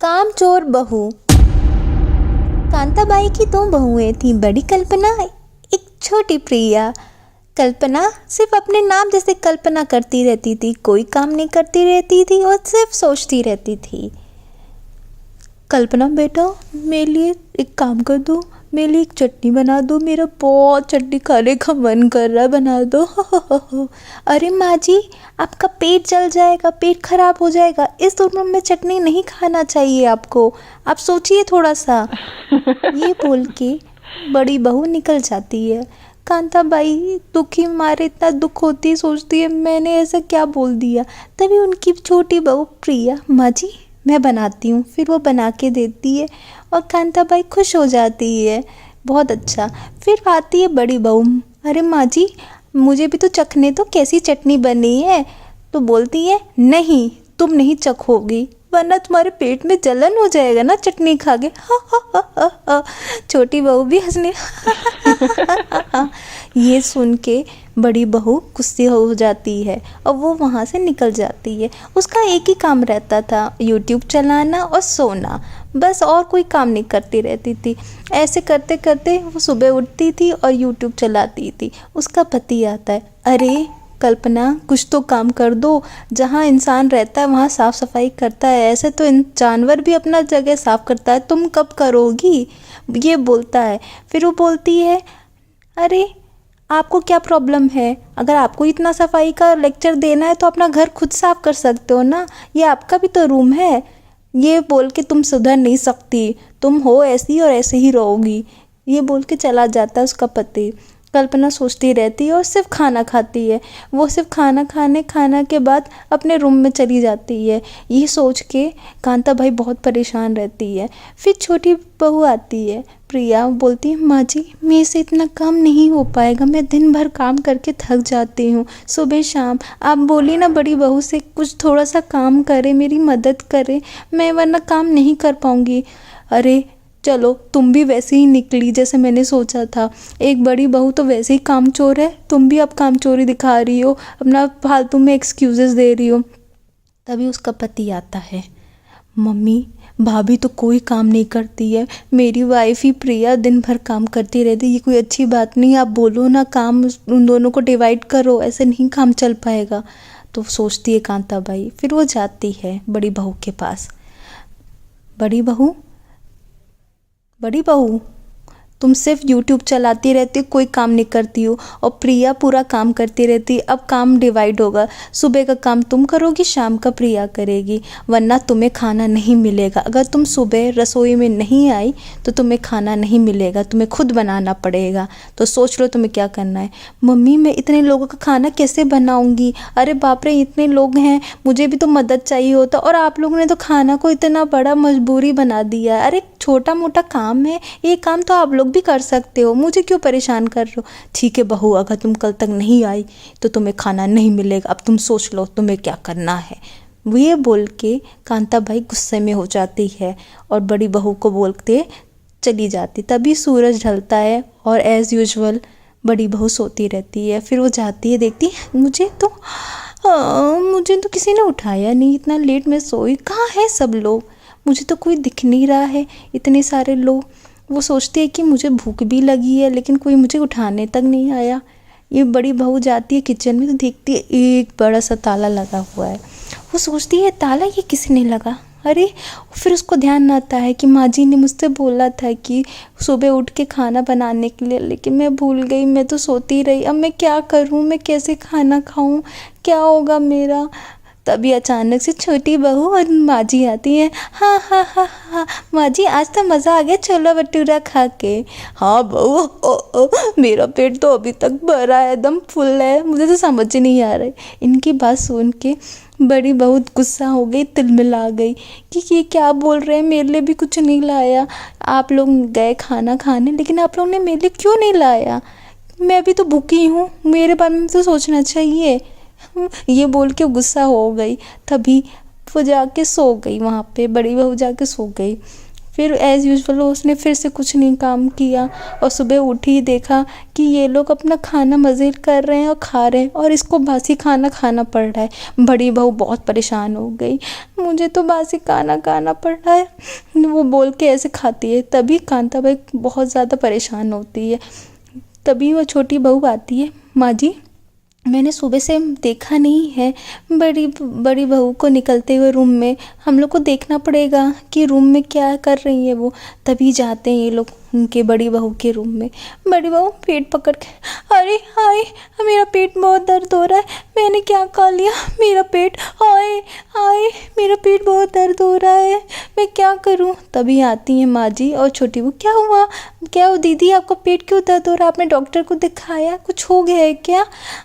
कामचोर बहू। कांताबाई की दो बहुएं थीं, बड़ी कल्पना, एक छोटी प्रिया। कल्पना सिर्फ अपने नाम जैसे कल्पना करती रहती थी, कोई काम नहीं करती रहती थी और सिर्फ सोचती रहती थी। कल्पना बेटा, मेरे लिए एक काम कर दो, मेरे लिए एक चटनी बना दो, मेरा बहुत चटनी खाने का मन कर रहा है, बना दो। अरे माँ जी, आपका पेट जल जाएगा, पेट खराब हो जाएगा, इस उम्र में चटनी नहीं खाना चाहिए आपको, आप सोचिए थोड़ा सा। ये बोल के बड़ी बहू निकल जाती है। कांताबाई दुखी मारे इतना दुख होती है, सोचती है मैंने ऐसा क्या बोल दिया। तभी उनकी छोटी बहू प्रिया, माँ जी मैं बनाती हूँ, फिर वो बना के देती है और कांताबाई खुश हो जाती है। बहुत अच्छा। फिर आती है बड़ी बहू, अरे माँ जी मुझे भी तो चखने दो कैसी चटनी बनी है। तो बोलती है नहीं, तुम नहीं चखोगी, वरना तुम्हारे पेट में जलन हो जाएगा ना चटनी खा के। छोटी बहू भी हंसने। ये सुन के बड़ी बहू गुस्से हो जाती है और वो वहाँ से निकल जाती है। उसका एक ही काम रहता था, यूट्यूब चलाना और सोना, बस और कोई काम नहीं करती रहती थी। ऐसे करते करते वो सुबह उठती थी और यूट्यूब चलाती थी। उसका पति आता है, अरे कल्पना कुछ तो काम कर दो, जहाँ इंसान रहता है वहाँ साफ़ सफाई करता है, ऐसे तो जानवर भी अपना जगह साफ़ करता है, तुम कब करोगी, ये बोलता है। फिर वो बोलती है, अरे आपको क्या प्रॉब्लम है, अगर आपको इतना सफाई का लेक्चर देना है तो अपना घर खुद साफ़ कर सकते हो ना, ये आपका भी तो रूम है। ये बोल के तुम सुधर नहीं सकती, तुम हो ऐसी और ऐसे ही रहोगी, ये बोल के चला जाता है उसका पति। कल्पना सोचती रहती है और सिर्फ खाना खाती है। वो सिर्फ खाना के बाद अपने रूम में चली जाती है। ये सोच के कांताबाई बहुत परेशान रहती है। फिर छोटी बहू आती है प्रिया, बोलती है माँ जी मेरे से इतना काम नहीं हो पाएगा, मैं दिन भर काम करके थक जाती हूँ, सुबह शाम। आप बोली ना बड़ी बहू से कुछ थोड़ा सा काम करे, मेरी मदद करे, मैं वरना काम नहीं कर पाऊँगी। अरे चलो तुम भी वैसे ही निकली जैसे मैंने सोचा था, एक बड़ी बहू तो वैसे ही कामचोर है, तुम भी अब कामचोरी दिखा रही हो, अपना फालतू में एक्सक्यूजेस दे रही हो। तभी उसका पति आता है, मम्मी भाभी तो कोई काम नहीं करती है, मेरी वाइफ ही प्रिया दिन भर काम करती रहती है, ये कोई अच्छी बात नहीं, आप बोलो ना काम उन दोनों को डिवाइड करो, ऐसे नहीं काम चल पाएगा। तो सोचती है कांताबाई। फिर वो जाती है बड़ी बहू के पास, बड़ी बहू तुम सिर्फ यूट्यूब चलाती रहती हो, कोई काम नहीं करती हो, और प्रिया पूरा काम करती रहती। अब काम डिवाइड होगा, सुबह का काम तुम करोगी, शाम का प्रिया करेगी, वरना तुम्हें खाना नहीं मिलेगा। अगर तुम सुबह रसोई में नहीं आई तो तुम्हें खाना नहीं मिलेगा, तुम्हें खुद बनाना पड़ेगा। तो सोच लो तुम्हें क्या करना है। मम्मी मैं इतने लोगों का खाना कैसे बनाऊँगी, अरे बाप रे इतने लोग हैं, मुझे भी तो मदद चाहिए होता, और आप लोगों ने तो खाना को इतना बड़ा मजबूरी बना दिया। अरे छोटा मोटा काम है, ये काम तो आप लोग भी कर सकते हो, मुझे क्यों परेशान कर रहे हो। ठीक है बहू, अगर तुम कल तक नहीं आई तो तुम्हें खाना नहीं मिलेगा, अब तुम सोच लो तुम्हें क्या करना है। ये बोल के कांताबाई गुस्से में हो जाती है और बड़ी बहू को बोलते चली जाती। तभी सूरज ढलता है और एज़ यूजुअल बड़ी बहू सोती रहती है। फिर वो जाती है, देखती है मुझे तो किसी ने उठाया नहीं, इतना लेट मैं सोई, कहाँ है सब लोग, मुझे तो कोई दिख नहीं रहा है, इतने सारे लोग। वो सोचती है कि मुझे भूख भी लगी है लेकिन कोई मुझे उठाने तक नहीं आया। ये बड़ी बहू जाती है किचन में तो देखती है एक बड़ा सा ताला लगा हुआ है। वो सोचती है ताला ये किसी ने लगा, अरे फिर उसको ध्यान आता है कि माँ जी ने मुझसे बोला था कि सुबह उठ के खाना बनाने के लिए, लेकिन मैं भूल गई, मैं तो सोती रही, अब मैं क्या करूँ, मैं कैसे खाना खाऊँ, क्या होगा मेरा। तभी अचानक से छोटी बहू और माँ जी आती हैं। हाँ हाँ हाँ हाँ माँ जी आज तो मज़ा आ गया छोला भटूरा खा के। हाँ बहू, मेरा पेट तो अभी तक भरा है, एकदम फुल है, मुझे तो समझ ही नहीं आ रहा है। इनकी बात सुन के बड़ी बहू गुस्सा हो गई, तिलमिला गई कि ये क्या बोल रहे हैं, मेरे लिए भी कुछ नहीं लाया, आप लोग गए खाना खाने लेकिन आप लोग ने मेरे लिए क्यों नहीं लाया, मैं भी तो भूखी हूँ, मेरे बारे में तो सोचना चाहिए। ये बोल के गुस्सा हो गई। तभी वो जाके सो गई, वहाँ पे बड़ी बहू जाके सो गई। फिर एज़ यूजुअल उसने फिर से कुछ नहीं काम किया और सुबह उठी देखा कि ये लोग अपना खाना मज़े कर रहे हैं और खा रहे हैं और इसको बासी खाना खाना पड़ रहा है। बड़ी बहू बहुत परेशान हो गई, मुझे तो बासी खाना खाना पड़ रहा है, वो बोल के ऐसे खाती है। तभी कांताबाई बहुत ज़्यादा परेशान होती है। तभी वो छोटी बहू आती है, माँ जी मैंने सुबह से देखा नहीं है बड़ी बड़ी बहू को निकलते हुए रूम में, हम लोग को देखना पड़ेगा कि रूम में क्या कर रही है वो। तभी जाते हैं ये लोग उनके बड़ी बहू के रूम में। बड़ी बहू पेट पकड़ के, अरे हाय मेरा पेट बहुत दर्द हो रहा है, मैंने क्या खा लिया, मेरा पेट, हाय हाय मेरा पेट बहुत दर्द हो रहा है, मैं क्या करूं। तभी आती हैं माँ जी और छोटी बहू, क्या हुआ, क्या हो दीदी आपका पेट क्यों दर्द हो रहा है, आपने डॉक्टर को दिखाया, कुछ हो गया है क्या।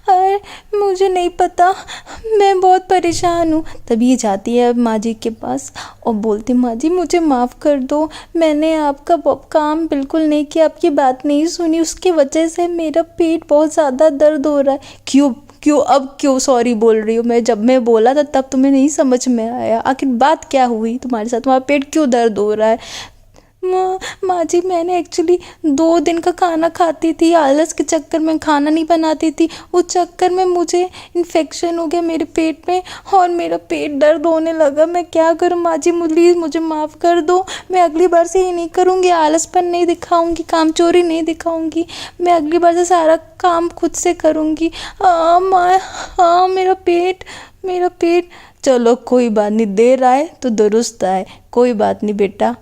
अरे मुझे नहीं पता, मैं बहुत परेशान हूँ। तभी जाती है माँ जी के पास और बोलती, माँ जी मुझे माफ़ कर दो, मैंने आपका काम बिल्कुल नहीं किया, आपकी बात नहीं सुनी, उसकी वजह से मेरा पेट बहुत ज़्यादा दर्द हो रहा है। क्यों क्यों अब क्यों सॉरी बोल रही हो, मैं जब मैं बोला था तब तुम्हें नहीं समझ में आया, आखिर बात क्या हुई तुम्हारे साथ, तुम्हारा पेट क्यों दर्द हो रहा है। माँ जी मैंने एक्चुअली 2 दिन का खाना खाती थी, आलस के चक्कर में खाना नहीं बनाती थी, उस चक्कर में मुझे इन्फेक्शन हो गया मेरे पेट में और मेरा पेट दर्द होने लगा, मैं क्या करूँ माँ जी, प्लीज़ मुझे माफ़ कर दो, मैं अगली बार से ये नहीं करूँगी, आलसपन नहीं दिखाऊँगी, काम चोरी नहीं दिखाऊँगी, मैं अगली बार से सारा काम खुद से करूँगी। माँ हाँ मेरा पेट, चलो कोई बात नहीं, देर आए तो दुरुस्त आए, कोई बात नहीं बेटा।